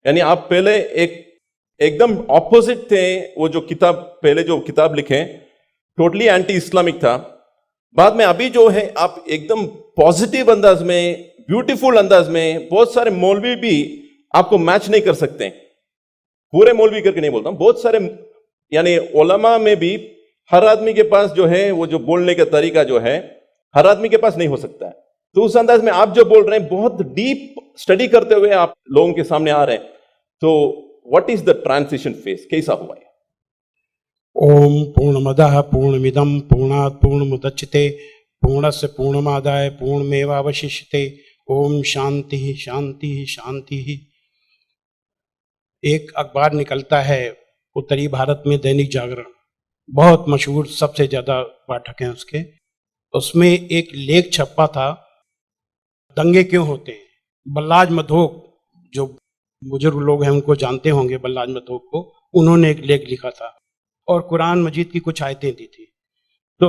यानी आप पहले एकदम ऑपोजिट थे। वो जो किताब पहले जो किताब लिखे टोटली एंटी इस्लामिक था, बाद में अभी जो है आप एकदम पॉजिटिव अंदाज में, ब्यूटीफुल अंदाज में, बहुत सारे मौलवी भी आपको मैच नहीं कर सकते। पूरे मौलवी करके नहीं बोलता हूं, बहुत सारे यानी उलमा में भी हर आदमी के पास जो है वो जो बोलने का तरीका जो है हर आदमी के पास नहीं हो सकता है। तो उस अंदाज में आप जो बोल रहे हैं बहुत डीप स्टडी करते हुए आप लोगों के सामने आ रहे हैं। तो what is the transition phase, कैसा हुआ है? ओम पूर्णमदः पूर्णमिदं पूर्णात् पूर्णमुदच्यते पूर्णस्य पूर्णमादाय पूर्णमेवावशिष्यते। ओम शांति शांति शांति। एक अखबार निकलता है उत्तरी भारत में, दैनिक जागरण, बहुत मशहूर, सबसे ज्यादा पाठक हैं उसके। उसमें एक लेख छपा था, दंगे क्यों होते हैं। बल्लाज मधोक, जो बुजुर्ग लोग हैं उनको जानते होंगे, बल्लाज मधोक को, उन्होंने एक लेख लिखा था और कुरान मजीद की कुछ आयतें दी थी। तो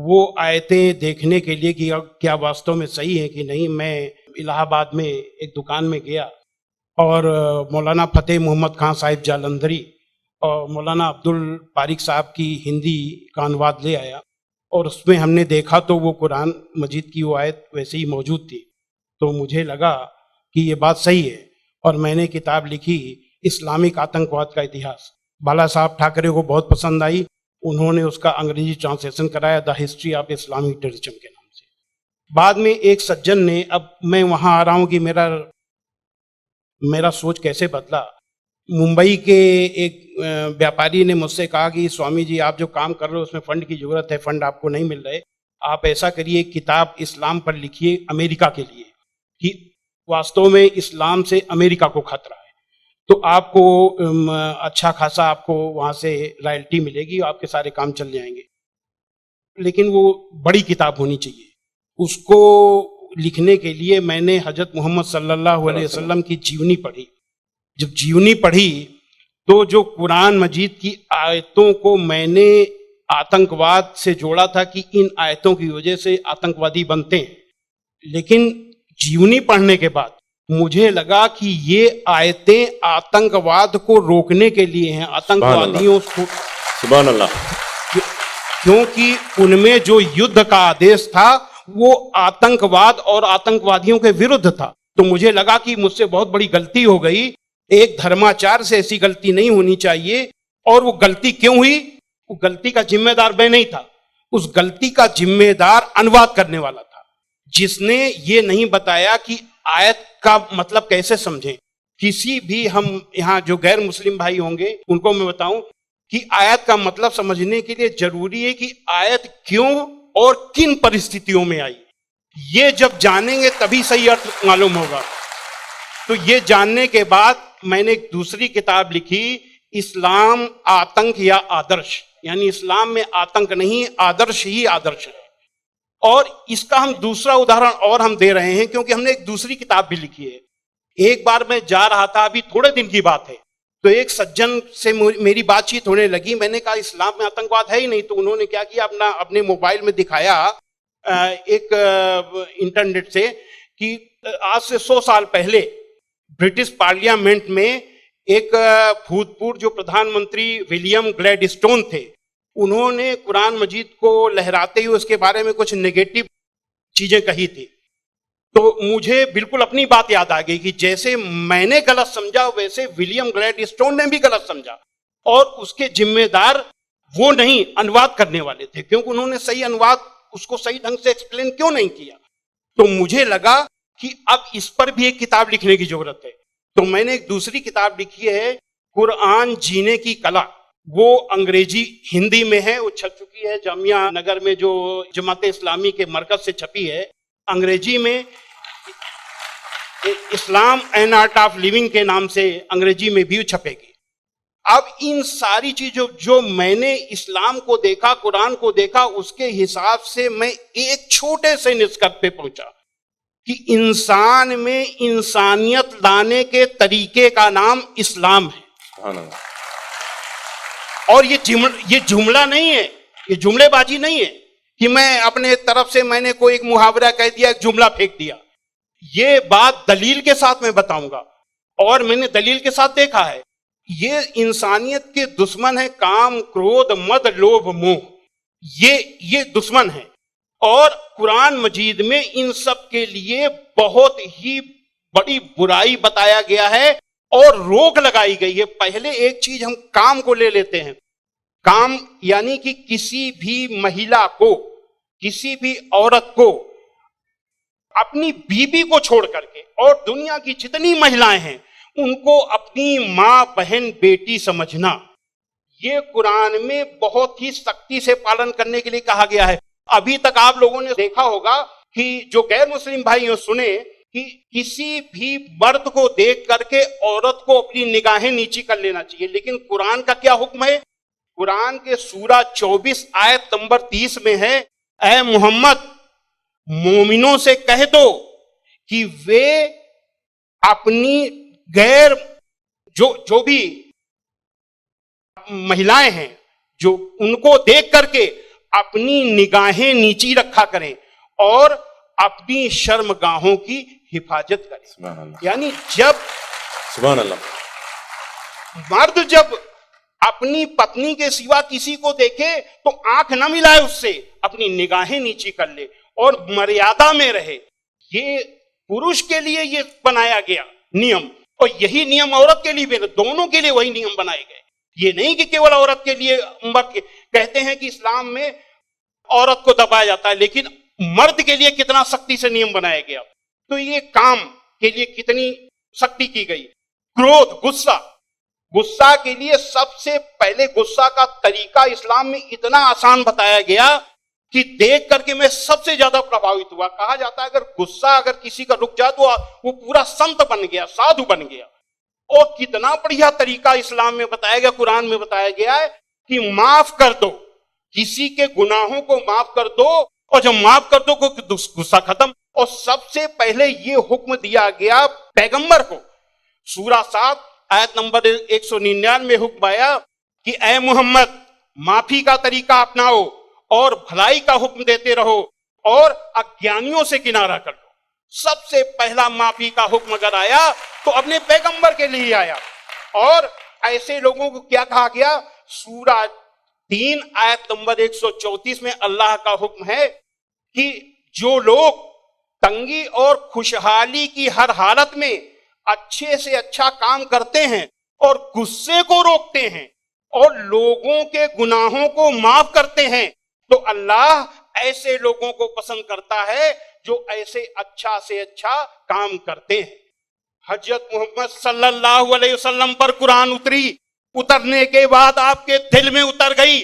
वो आयतें देखने के लिए कि क्या वास्तव में सही है कि नहीं, मैं इलाहाबाद में एक दुकान में गया और मौलाना फतेह मोहम्मद खान साहिब जालंधरी और मौलाना अब्दुल पारिक साहब की हिंदी का अनुवाद ले आया और उसमें हमने देखा तो वो कुरान मजीद की वो आयत वैसे ही मौजूद थी। तो मुझे लगा कि ये बात सही है और मैंने किताब लिखी, इस्लामिक आतंकवाद का इतिहास। बाला साहब ठाकरे को बहुत पसंद आई, उन्होंने उसका अंग्रेजी ट्रांसलेशन कराया, the history of Islamic terrorism के नाम से। बाद में एक सज्जन ने, अब मैं वहां आ रहा हूं कि मेरा सोच कैसे बदला। मुंबई के एक व्यापारी ने मुझसे कहा कि स्वामी जी आप जो काम कर रहे हो उसमें फंड की जरूरत है, फंड आपको नहीं मिल रहे, आप ऐसा करिए किताब इस्लाम पर लिखिए अमेरिका के लिए, कि वास्तव में इस्लाम से अमेरिका को खतरा है, तो आपको अच्छा खासा आपको वहां से रॉयल्टी मिलेगी और आपके सारे काम चल जाएंगे। लेकिन वो बड़ी किताब होनी चाहिए। उसको लिखने के लिए मैंने हजरत मोहम्मद सल्लल्लाहु अलैहि वसल्लम की जीवनी पढ़ी। जब जीवनी पढ़ी तो जो कुरान मजीद की आयतों को मैंने आतंकवाद से जोड़ा था कि इन आयतों की वजह से आतंकवादी बनते हैं, लेकिन जीवनी पढ़ने के बाद मुझे लगा कि ये आयतें आतंकवाद को रोकने के लिए हैं, आतंकवादियों को, सुभान अल्लाह, क्योंकि उनमें जो युद्ध का आदेश था वो आतंकवाद और आतंकवादियों के विरुद्ध था। तो मुझे लगा कि मुझसे बहुत बड़ी गलती हो गई, एक धर्माचार्य से ऐसी गलती नहीं होनी चाहिए। और वो गलती क्यों हुई? वो गलती का जिम्मेदार मैं नहीं था, उस गलती का जिम्मेदार अनुवाद करने वाला था, जिसने ये नहीं बताया कि आयत का मतलब कैसे समझें। किसी भी, हम यहाँ जो गैर मुस्लिम भाई होंगे उनको मैं बताऊं कि आयत का मतलब समझने के लिए जरूरी है कि आयत क्यों और किन परिस्थितियों में आई। ये जब जानेंगे तभी सही अर्थ मालूम होगा। तो ये जानने के बाद मैंने एक दूसरी किताब लिखी, इस्लाम आतंक या आदर्श, यानी इस्लाम में आतंक नहीं, आदर्श ही आदर्श है। और इसका हम दूसरा उदाहरण और हम दे रहे हैं क्योंकि हमने एक दूसरी किताब भी लिखी है। एक बार मैं जा रहा था, अभी थोड़े दिन की बात है, तो एक सज्जन से मेरी बातचीत होने लगी। मैंने कहा इस्लाम में आतंकवाद है ही नहीं। तो उन्होंने क्या किया, अपने मोबाइल में दिखाया एक इंटरनेट से कि आज से 100 साल पहले ब्रिटिश पार्लियामेंट में एक भूतपूर्व जो प्रधानमंत्री विलियम ग्लैडस्टोन थे, उन्होंने कुरान मजीद को लहराते हुए उसके बारे में कुछ नेगेटिव चीजें कही थी। तो मुझे बिल्कुल अपनी बात याद आ गई कि जैसे मैंने गलत समझा वैसे विलियम ग्लैडस्टोन ने भी गलत समझा, और उसके जिम्मेदार वो नहीं, अनुवाद करने वाले थे, क्योंकि उन्होंने सही अनुवाद उसको सही ढंग से एक्सप्लेन क्यों नहीं किया। तो मुझे लगा कि अब इस पर भी एक किताब लिखने की जरूरत है। तो मैंने एक दूसरी किताब लिखी है, कुरान जीने की कला। वो अंग्रेजी हिंदी में है, वो छप चुकी है जामिया नगर में, जो जमात इस्लामी के मरकज से छपी है। अंग्रेजी में इस्लाम एन आर्ट ऑफ लिविंग के नाम से अंग्रेजी में भी छपेगी। अब इन सारी चीजों जो मैंने इस्लाम को देखा, कुरान को देखा, उसके हिसाब से मैं एक छोटे से निष्कर्ष पे पहुंचा कि इंसान में इंसानियत लाने के तरीके का नाम इस्लाम है। और ये जुमला नहीं है, ये जुमलेबाजी नहीं है कि मैं अपने तरफ से मैंने कोई एक मुहावरा कह दिया, एक जुमला फेंक दिया। ये बात दलील के साथ मैं बताऊंगा। और मैंने दलील के साथ देखा है, ये इंसानियत के दुश्मन है। काम, क्रोध, मद, लोभ, मोह, ये दुश्मन है। और कुरान मजीद में इन सब के लिए बहुत ही बड़ी बुराई बताया गया है और रोक लगाई गई है। पहले एक चीज हम काम को ले लेते हैं। काम यानी कि किसी भी महिला को, किसी भी औरत को अपनी बीबी को छोड़ करके और दुनिया की जितनी महिलाएं हैं उनको अपनी मां, बहन, बेटी समझना, ये कुरान में बहुत ही सख्ती से पालन करने के लिए कहा गया है। अभी तक आप लोगों ने देखा होगा कि जो गैर मुस्लिम भाई हो, सुने कि किसी भी मर्द को देख करके औरत को अपनी निगाहें नीची कर लेना चाहिए, लेकिन कुरान का क्या हुक्म है? कुरान के सूरा 24 आयत नंबर 30 में है, ऐ मोहम्मद मोमिनों से कह दो कि वे अपनी गैर जो भी महिलाएं हैं, जो उनको देख करके अपनी निगाहें नीची रखा करें और अपनी शर्मगाहों की हिफाजत करें। यानी जब सुभान अल्लाह, मर्द जब अपनी पत्नी के सिवा किसी को देखे तो आंख न मिलाए उससे, अपनी निगाहें नीची कर ले और मर्यादा में रहे। ये पुरुष के लिए ये बनाया गया नियम, और यही नियम औरत के लिए भी, दोनों के लिए वही नियम बनाए गए। ये नहीं कि केवल औरत के लिए। कहते हैं कि इस्लाम में औरत को दबाया जाता है, लेकिन मर्द के लिए कितना सख्ती से नियम बनाया गया। तो ये काम के लिए कितनी सख्ती की गई। क्रोध, गुस्सा के लिए सबसे पहले गुस्सा का तरीका इस्लाम में इतना आसान बताया गया कि देख करके मैं सबसे ज्यादा प्रभावित हुआ। कहा जाता है अगर गुस्सा अगर किसी का रुक जाए तो वो पूरा संत बन गया, साधु बन गया। और कितना बढ़िया तरीका इस्लाम में बताया गया, कुरान में बताया गया है कि माफ कर दो, किसी के गुनाहों को माफ कर दो, और जब माफ कर दो गुस्सा खत्म। और सबसे पहले ये हुक्म दिया गया पैगंबर को। सूरा 7 आयत नंबर 199 में हुक्म आया कि ऐ मोहम्मद माफी का तरीका अपनाओ और भलाई का हुक्म देते रहो और अज्ञानियों से किनारा कर लो। सबसे पहला माफी का हुक्म अगर आया तो अपने पैगंबर के लिए आया। और ऐसे लोगों को क्या कहा गया? सूरा 3 आयत नंबर 134 में अल्लाह का हुक्म है कि जो लोग तंगी और खुशहाली की हर हालत में अच्छे से अच्छा काम करते हैं और गुस्से को रोकते हैं और लोगों के गुनाहों को माफ करते हैं, तो अल्लाह ऐसे लोगों को पसंद करता है जो ऐसे अच्छा से अच्छा काम करते हैं। हजरत मोहम्मद सल्लल्लाहु अलैहि वसल्लम पर कुरान उतरने के बाद आपके दिल में उतर गई,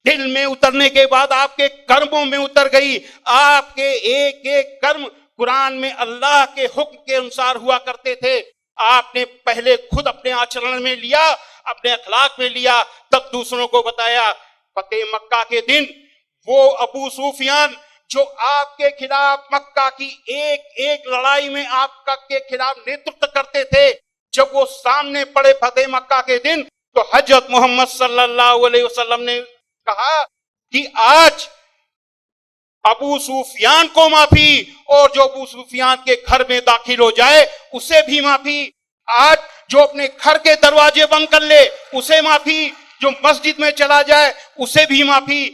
दिल में उतरने के बाद आपके कर्मों में उतर गई। आपके एक एक कर्म कुरान में अल्लाह के हुक्म के अनुसार हुआ करते थे। आपने पहले खुद अपने आचरण में लिया, अपने अखलाक में लिया, तब दूसरों को बताया। फतेह मक्का के दिन वो अबू सुफियान जो आपके खिलाफ मक्का की एक एक लड़ाई में आपका के खिलाफ नेतृत्व करते थे, जब वो सामने पड़े फतेह मक्का के दिन, तो हजरत मोहम्मद सल्लल्लाहु अलैहि वसल्लम ने कहा कि आज अबू सुफियान को माफी, और जो अबू सुफियान के घर में दाखिल हो जाए उसे भी माफी। आज जो अपने घर के दरवाजे बंद कर ले उसे माफी, जो मस्जिद में चला जाए उसे भी माफी।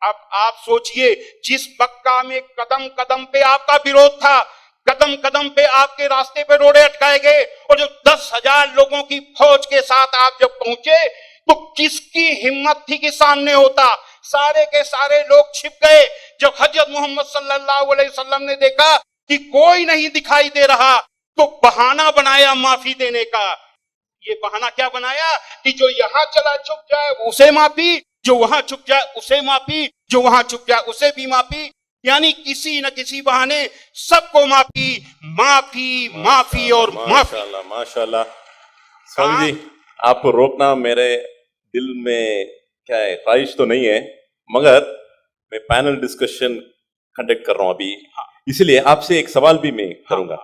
अब आप सोचिए, जिस मक्का में कदम कदम पे आपका विरोध था, कदम कदम पे आपके रास्ते पे रोड़े अटकाए गए, और जो 10,000 लोगों की फौज के साथ आप जब पहुंचे तो किसकी हिम्मत थी कि सामने होता? सारे के सारे लोग छिप गए। जब हजरत मोहम्मद सल्लल्लाहु अलैहि वसल्लम ने देखा कि कोई नहीं दिखाई दे रहा, तो बहाना बनाया माफी देने का। ये बहाना क्या बनाया कि जो यहां चला छुप जाए उसे माफी, जो वहां छुप जाए उसे माफी, जो वहां छुप जाए उसे भी माफी। यानी किसी न किसी बहाने सबको माफी, माफी, माफी और माफी। माशाल्लाह, माशाल्लाह। स्वामी जी, आपको रोकना मेरे दिल में क्या है, ख्वाहिश तो नहीं है, मगर मैं पैनल डिस्कशन कंडक्ट कर रहा हूं अभी, इसलिए आपसे एक सवाल भी मैं करूंगा।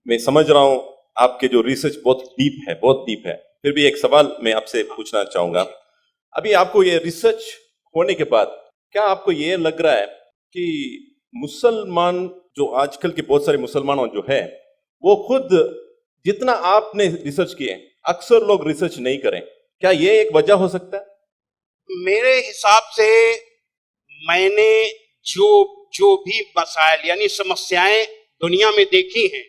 मैं समझ रहा हूं आपके जो रिसर्च बहुत डीप है, बहुत डीप है, फिर भी एक सवाल मैं आपसे पूछना चाहूंगा। अभी आपको ये रिसर्च होने के बाद क्या आपको ये लग रहा है कि मुसलमान जो आजकल के बहुत सारे मुसलमान जो है वो खुद जितना आपने रिसर्च किए अक्सर लोग रिसर्च नहीं करें, क्या ये एक वजह हो सकता है? मेरे हिसाब से मैंने जो जो भी मसाइल यानी समस्याएं दुनिया में देखी हैं,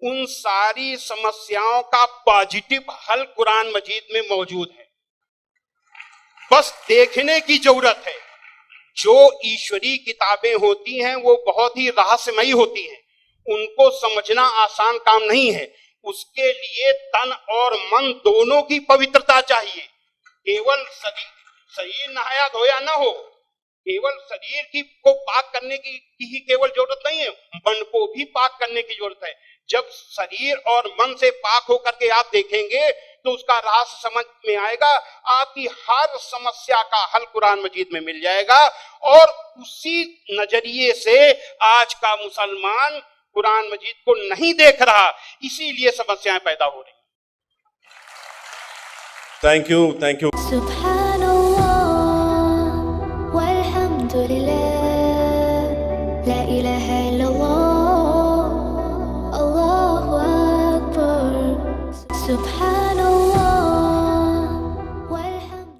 उन सारी समस्याओं का पॉजिटिव हल कुरान मजीद में मौजूद है। बस देखने की जरूरत है। जो ईश्वरी किताबें होती हैं वो बहुत ही रहस्यमयी होती हैं, उनको समझना आसान काम नहीं है। उसके लिए तन और मन दोनों की पवित्रता चाहिए। केवल शरीर नहाया धोया ना हो, केवल शरीर की को पाक करने की ही केवल जरूरत नहीं है, मन को भी पाक करने की जरूरत है। जब शरीर और मन से पाक होकर के आप देखेंगे तो उसका रहस्य समझ में आएगा। आपकी हर समस्या का हल कुरान मजीद में मिल जाएगा। और उसी नजरिए से आज का मुसलमान कुरान मजीद को नहीं देख रहा, इसीलिए समस्याएं पैदा हो रही। Thank you. सुब्हानल्लाह वल्हम्दुलिल्लाह ला इलाहा इल्लल्लाह अल्लाहु अकबर। सुब्हान